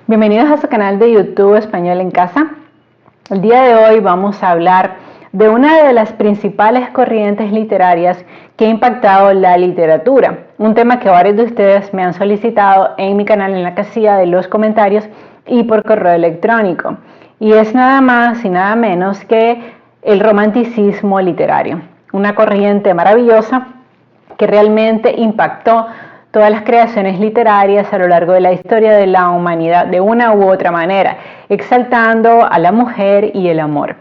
Bienvenidos a su canal de YouTube Español en Casa. El día de hoy vamos a hablar de una de las principales corrientes literarias que ha impactado la literatura, un tema que varios de ustedes me han solicitado en mi canal en la casilla de los comentarios y por correo electrónico, y es nada más y nada menos que el romanticismo literario, una corriente maravillosa que realmente impactó todas las creaciones literarias a lo largo de la historia de la humanidad de una u otra manera, exaltando a la mujer y el amor.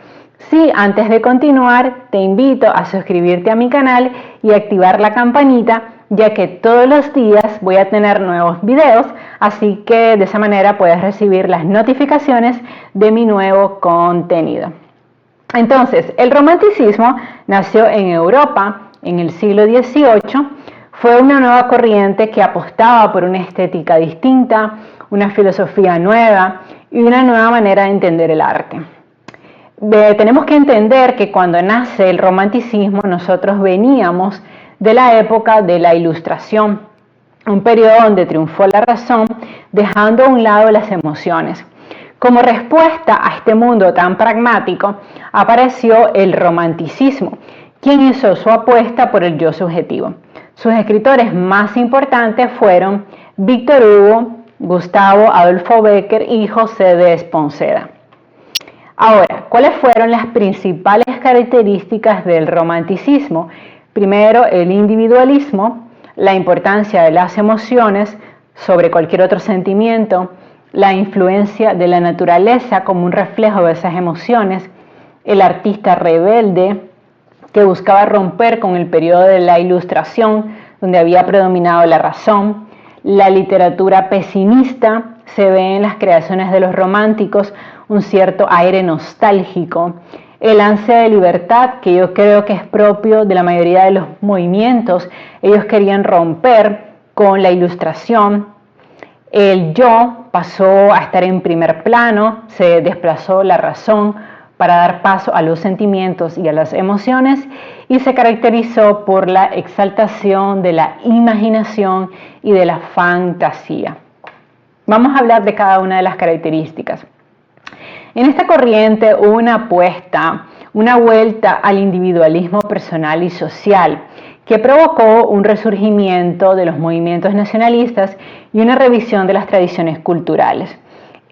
Sí, antes de continuar, te invito a suscribirte a mi canal y activar la campanita, ya que todos los días voy a tener nuevos videos, así que de esa manera puedes recibir las notificaciones de mi nuevo contenido. Entonces, el romanticismo nació en Europa en el siglo XVIII. Fue una nueva corriente que apostaba por una estética distinta, una filosofía nueva y una nueva manera de entender el arte. Tenemos que entender que cuando nace el romanticismo nosotros veníamos de la época de la Ilustración, un periodo donde triunfó la razón, dejando a un lado las emociones. Como respuesta a este mundo tan pragmático, apareció el romanticismo, quien hizo su apuesta por el yo subjetivo. Sus escritores más importantes fueron Víctor Hugo, Gustavo Adolfo Bécquer y José de Espronceda. Ahora, ¿cuáles fueron las principales características del romanticismo? Primero, el individualismo, la importancia de las emociones sobre cualquier otro sentimiento, la influencia de la naturaleza como un reflejo de esas emociones, el artista rebelde que buscaba romper con el periodo de la Ilustración, donde había predominado la razón, la literatura pesimista, se ve en las creaciones de los románticos un cierto aire nostálgico, el ansia de libertad, que yo creo que es propio de la mayoría de los movimientos. Ellos querían romper con la Ilustración. El yo pasó a estar en primer plano, se desplazó la razón para dar paso a los sentimientos y a las emociones, y se caracterizó por la exaltación de la imaginación y de la fantasía. Vamos a hablar de cada una de las características. En esta corriente hubo una apuesta, una vuelta al individualismo personal y social, que provocó un resurgimiento de los movimientos nacionalistas y una revisión de las tradiciones culturales.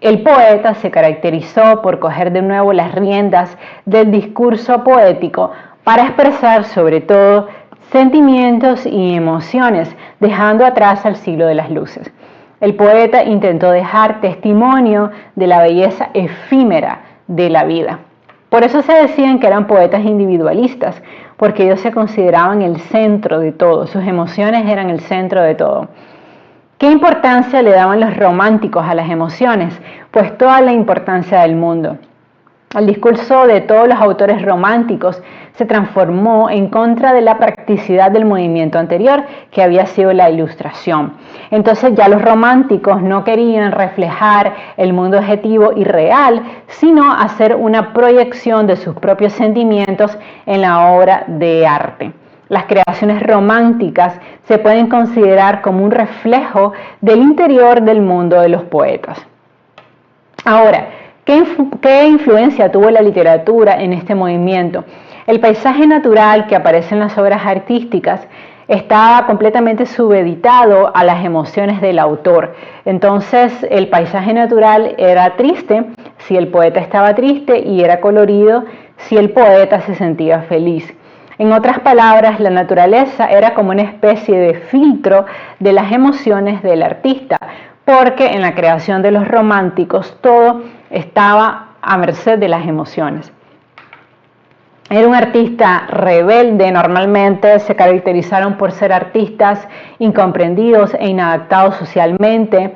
El poeta se caracterizó por coger de nuevo las riendas del discurso poético para expresar sobre todo sentimientos y emociones, dejando atrás al siglo de las luces. El poeta intentó dejar testimonio de la belleza efímera de la vida. Por eso se decían que eran poetas individualistas, porque ellos se consideraban el centro de todo, sus emociones eran el centro de todo. ¿Qué importancia le daban los románticos a las emociones? Pues toda la importancia del mundo. El discurso de todos los autores románticos se transformó en contra de la practicidad del movimiento anterior, que había sido la Ilustración. Entonces ya los románticos no querían reflejar el mundo objetivo y real, sino hacer una proyección de sus propios sentimientos en la obra de arte. Las creaciones románticas se pueden considerar como un reflejo del interior del mundo de los poetas. Ahora, ¿qué influencia tuvo la literatura en este movimiento? El paisaje natural que aparece en las obras artísticas estaba completamente supeditado a las emociones del autor. Entonces, el paisaje natural era triste si el poeta estaba triste y era colorido si el poeta se sentía feliz. En otras palabras, la naturaleza era como una especie de filtro de las emociones del artista, porque en la creación de los románticos todo estaba a merced de las emociones. Era un artista rebelde, normalmente se caracterizaron por ser artistas incomprendidos e inadaptados socialmente.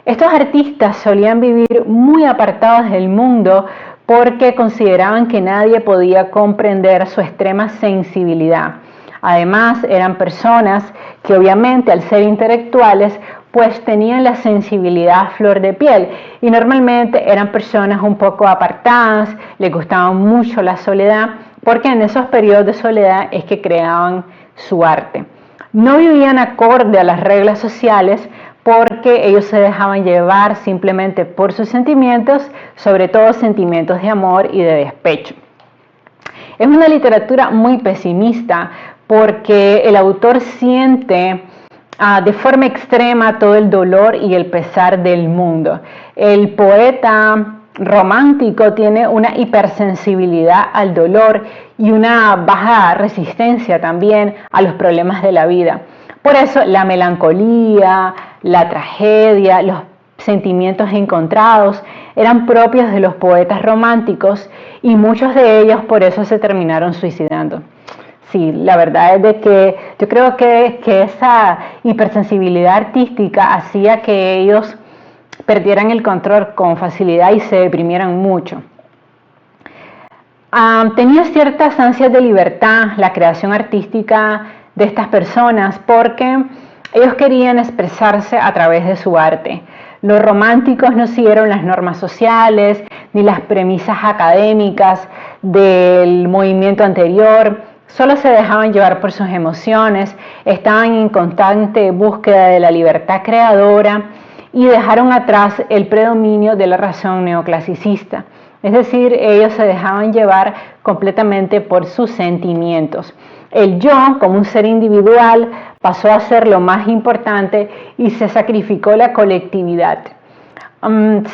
Estos artistas solían vivir muy apartados del mundo porque consideraban que nadie podía comprender su extrema sensibilidad. Además, eran personas que obviamente al ser intelectuales pues tenían la sensibilidad a flor de piel y normalmente eran personas un poco apartadas, les gustaba mucho la soledad, porque en esos periodos de soledad es que creaban su arte. No vivían acorde a las reglas sociales porque ellos se dejaban llevar simplemente por sus sentimientos, sobre todo sentimientos de amor y de despecho. Es una literatura muy pesimista porque el autor siente de forma extrema todo el dolor y el pesar del mundo. El poeta romántico tiene una hipersensibilidad al dolor y una baja resistencia también a los problemas de la vida. Por eso la melancolía, la tragedia, los sentimientos encontrados eran propios de los poetas románticos y muchos de ellos por eso se terminaron suicidando. Sí, la verdad es de que yo creo que esa hipersensibilidad artística hacía que ellos perdieran el control con facilidad y se deprimieran mucho. Tenía ciertas ansias de libertad la creación artística de estas personas porque ellos querían expresarse a través de su arte. Los románticos no siguieron las normas sociales ni las premisas académicas del movimiento anterior, solo se dejaban llevar por sus emociones, estaban en constante búsqueda de la libertad creadora y dejaron atrás el predominio de la razón neoclasicista. Es decir, ellos se dejaban llevar completamente por sus sentimientos. El yo, como un ser individual, pasó a ser lo más importante y se sacrificó la colectividad.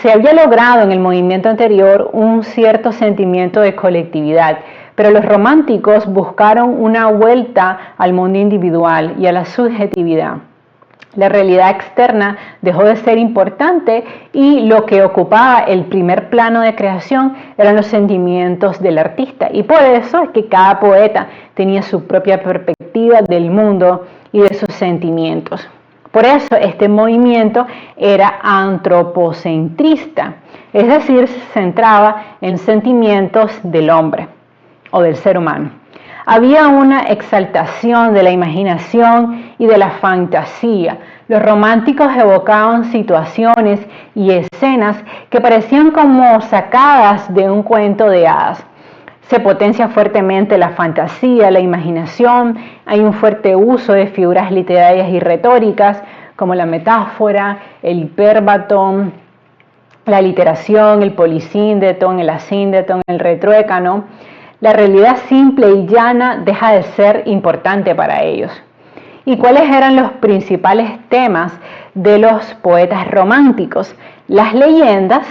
Se había logrado en el movimiento anterior un cierto sentimiento de colectividad, pero los románticos buscaron una vuelta al mundo individual y a la subjetividad. La realidad externa dejó de ser importante y lo que ocupaba el primer plano de creación eran los sentimientos del artista. Y por eso es que cada poeta tenía su propia perspectiva del mundo y de sus sentimientos. Por eso este movimiento era antropocentrista, es decir, se centraba en sentimientos del hombre o del ser humano. Había una exaltación de la imaginación y de la fantasía. Los románticos evocaban situaciones y escenas que parecían como sacadas de un cuento de hadas. Se potencia fuertemente la fantasía, la imaginación, hay un fuerte uso de figuras literarias y retóricas como la metáfora, el hipérbato, la aliteración, el polisíndeton, el asíndeton, el retruécano. La realidad simple y llana deja de ser importante para ellos. ¿Y cuáles eran los principales temas de los poetas románticos? Las leyendas,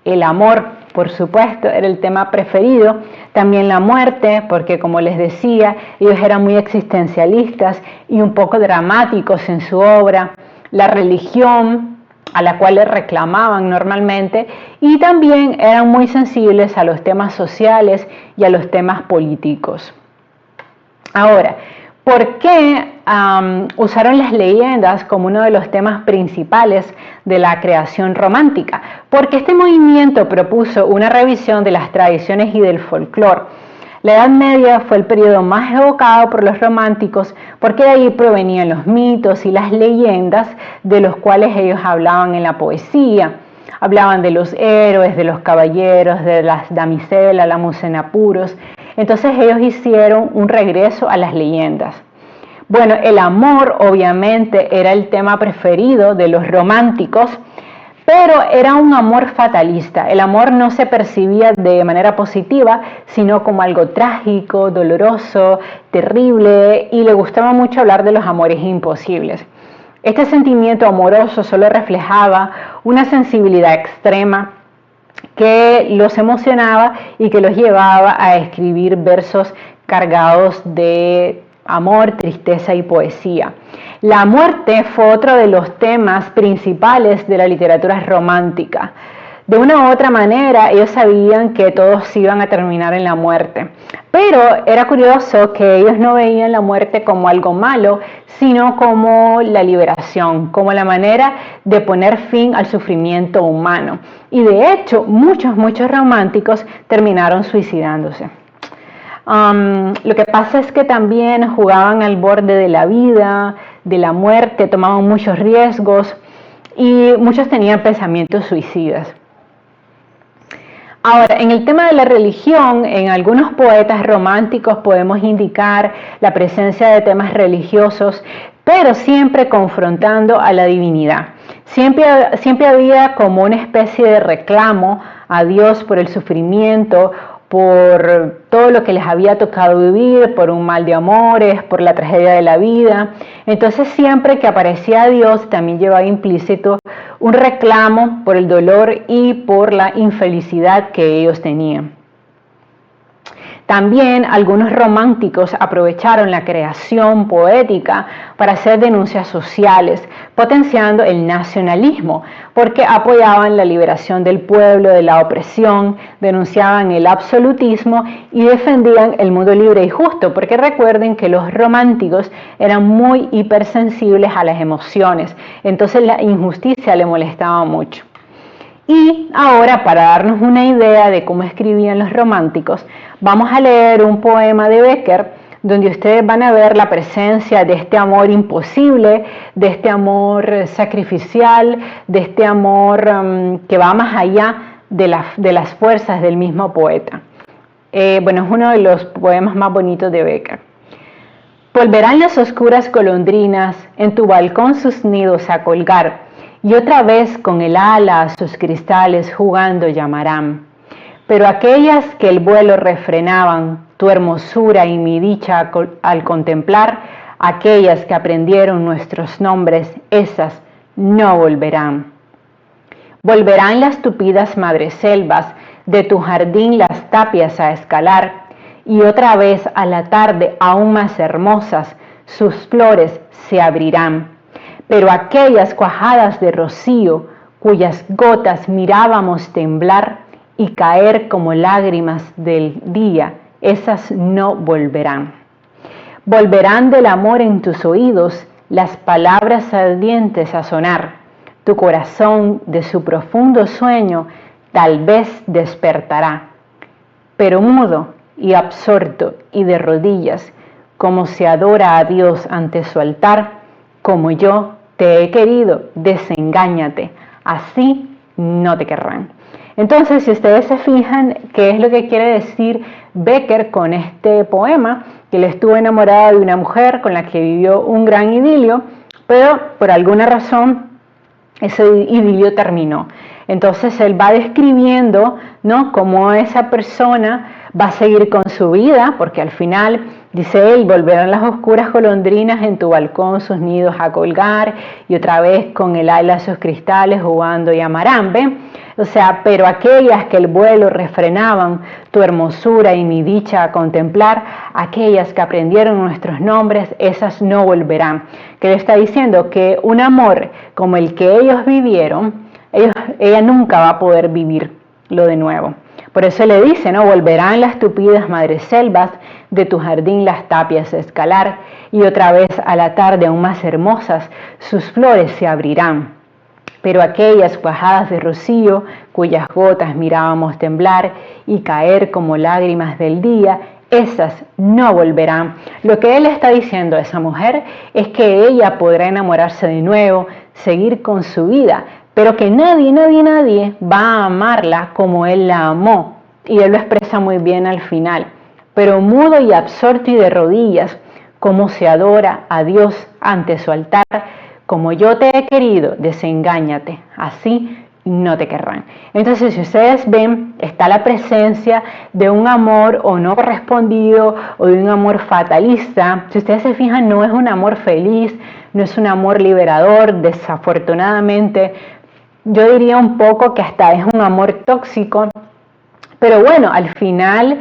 el amor, por supuesto, era el tema preferido, también la muerte, porque como les decía, ellos eran muy existencialistas y un poco dramáticos en su obra, la religión, a la cual le reclamaban normalmente, y también eran muy sensibles a los temas sociales y a los temas políticos. Ahora, ¿por qué usaron las leyendas como uno de los temas principales de la creación romántica? Porque este movimiento propuso una revisión de las tradiciones y del folclore. La Edad Media fue el periodo más evocado por los románticos porque de ahí provenían los mitos y las leyendas de los cuales ellos hablaban en la poesía. Hablaban de los héroes, de los caballeros, de las damiselas, la musa en apuros. Entonces ellos hicieron un regreso a las leyendas. Bueno, el amor obviamente era el tema preferido de los románticos, pero era un amor fatalista. El amor no se percibía de manera positiva, sino como algo trágico, doloroso, terrible, y le gustaba mucho hablar de los amores imposibles. Este sentimiento amoroso solo reflejaba una sensibilidad extrema que los emocionaba y que los llevaba a escribir versos cargados de amor, tristeza y poesía. La muerte fue otro de los temas principales de la literatura romántica. De una u otra manera, ellos sabían que todos iban a terminar en la muerte. Pero era curioso que ellos no veían la muerte como algo malo, sino como la liberación, como la manera de poner fin al sufrimiento humano. Y de hecho, muchos románticos terminaron suicidándose. Lo que pasa es que también jugaban al borde de la vida, de la muerte, tomaban muchos riesgos y muchos tenían pensamientos suicidas. Ahora, en el tema de la religión, en algunos poetas románticos podemos indicar la presencia de temas religiosos, pero siempre confrontando a la divinidad. Siempre había como una especie de reclamo a Dios por el sufrimiento, por todo lo que les había tocado vivir, por un mal de amores, por la tragedia de la vida. Entonces siempre que aparecía Dios también llevaba implícito un reclamo por el dolor y por la infelicidad que ellos tenían. También algunos románticos aprovecharon la creación poética para hacer denuncias sociales, potenciando el nacionalismo, porque apoyaban la liberación del pueblo de la opresión, denunciaban el absolutismo y defendían el mundo libre y justo, porque recuerden que los románticos eran muy hipersensibles a las emociones, entonces la injusticia le molestaba mucho. Y ahora, para darnos una idea de cómo escribían los románticos, vamos a leer un poema de Becker, donde ustedes van a ver la presencia de este amor imposible, de este amor sacrificial, de este amor que va más allá de las fuerzas del mismo poeta. Bueno, es uno de los poemas más bonitos de Becker. Volverán las oscuras golondrinas en tu balcón sus nidos a colgar, y otra vez con el ala a sus cristales jugando llamarán. Pero aquellas que el vuelo refrenaban, tu hermosura y mi dicha al contemplar, aquellas que aprendieron nuestros nombres, esas no volverán. Volverán las tupidas madreselvas, de tu jardín las tapias a escalar, y otra vez a la tarde aún más hermosas, sus flores se abrirán. Pero aquellas cuajadas de rocío, cuyas gotas mirábamos temblar y caer como lágrimas del día, esas no volverán. Volverán del amor en tus oídos las palabras ardientes a sonar. Tu corazón de su profundo sueño tal vez despertará. Pero mudo y absorto y de rodillas, como se adora a Dios ante su altar, como yo te he querido, desengáñate, así no te querrán. Entonces, si ustedes se fijan, ¿qué es lo que quiere decir Becker con este poema? Que él estuvo enamorado de una mujer con la que vivió un gran idilio, pero por alguna razón ese idilio terminó. Entonces él va describiendo, ¿no?, cómo esa persona va a seguir con su vida, porque al final, dice él, volverán las oscuras golondrinas en tu balcón sus nidos a colgar, y otra vez con el ala sus cristales jugando llamarán, ¿ven? O sea, pero aquellas que el vuelo refrenaban, tu hermosura y mi dicha a contemplar, aquellas que aprendieron nuestros nombres, esas no volverán. Que le está diciendo que un amor como el que ellos vivieron, ella nunca va a poder vivirlo de nuevo. Por eso le dice, ¿no? Volverán las tupidas madreselvas, de tu jardín las tapias a escalar, y otra vez a la tarde aún más hermosas, sus flores se abrirán. Pero aquellas cuajadas de rocío, cuyas gotas mirábamos temblar y caer como lágrimas del día, esas no volverán. Lo que él está diciendo a esa mujer es que ella podrá enamorarse de nuevo, seguir con su vida, pero que nadie va a amarla como él la amó. Y él lo expresa muy bien al final. Pero mudo y absorto y de rodillas, como se adora a Dios ante su altar, como yo te he querido, desengáñate, así no te querrán. Entonces, si ustedes ven, está la presencia de un amor o no correspondido o de un amor fatalista. Si ustedes se fijan, no es un amor feliz, no es un amor liberador, desafortunadamente. Yo diría un poco que hasta es un amor tóxico, pero bueno, al final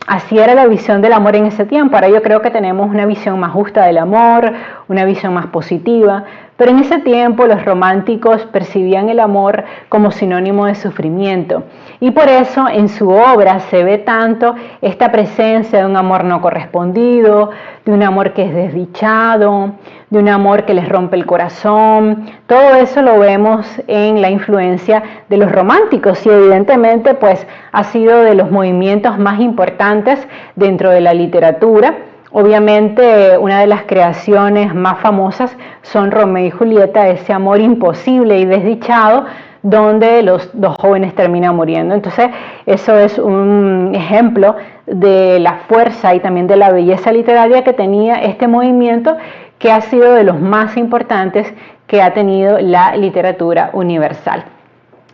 así era la visión del amor en ese tiempo. Ahora yo creo que tenemos una visión más justa del amor, una visión más positiva, pero en ese tiempo los románticos percibían el amor como sinónimo de sufrimiento, y por eso en su obra se ve tanto esta presencia de un amor no correspondido, de un amor que es desdichado, de un amor que les rompe el corazón. Todo eso lo vemos en la influencia de los románticos, y evidentemente pues ha sido de los movimientos más importantes dentro de la literatura. Obviamente una de las creaciones más famosas son Romeo y Julieta, ese amor imposible y desdichado, donde los dos jóvenes terminan muriendo. Entonces, eso es un ejemplo de la fuerza y también de la belleza literaria que tenía este movimiento, que ha sido de los más importantes que ha tenido la literatura universal.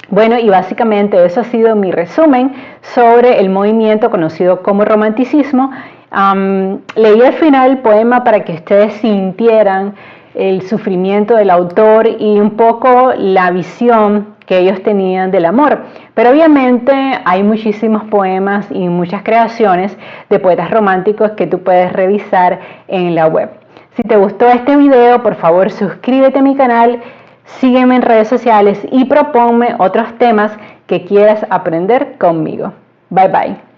Bueno, y básicamente eso ha sido mi resumen sobre el movimiento conocido como romanticismo. Leí al final el poema para que ustedes sintieran el sufrimiento del autor y un poco la visión que ellos tenían del amor. Pero obviamente hay muchísimos poemas y muchas creaciones de poetas románticos que tú puedes revisar en la web. Si te gustó este video, por favor suscríbete a mi canal, sígueme en redes sociales y proponme otros temas que quieras aprender conmigo. Bye bye.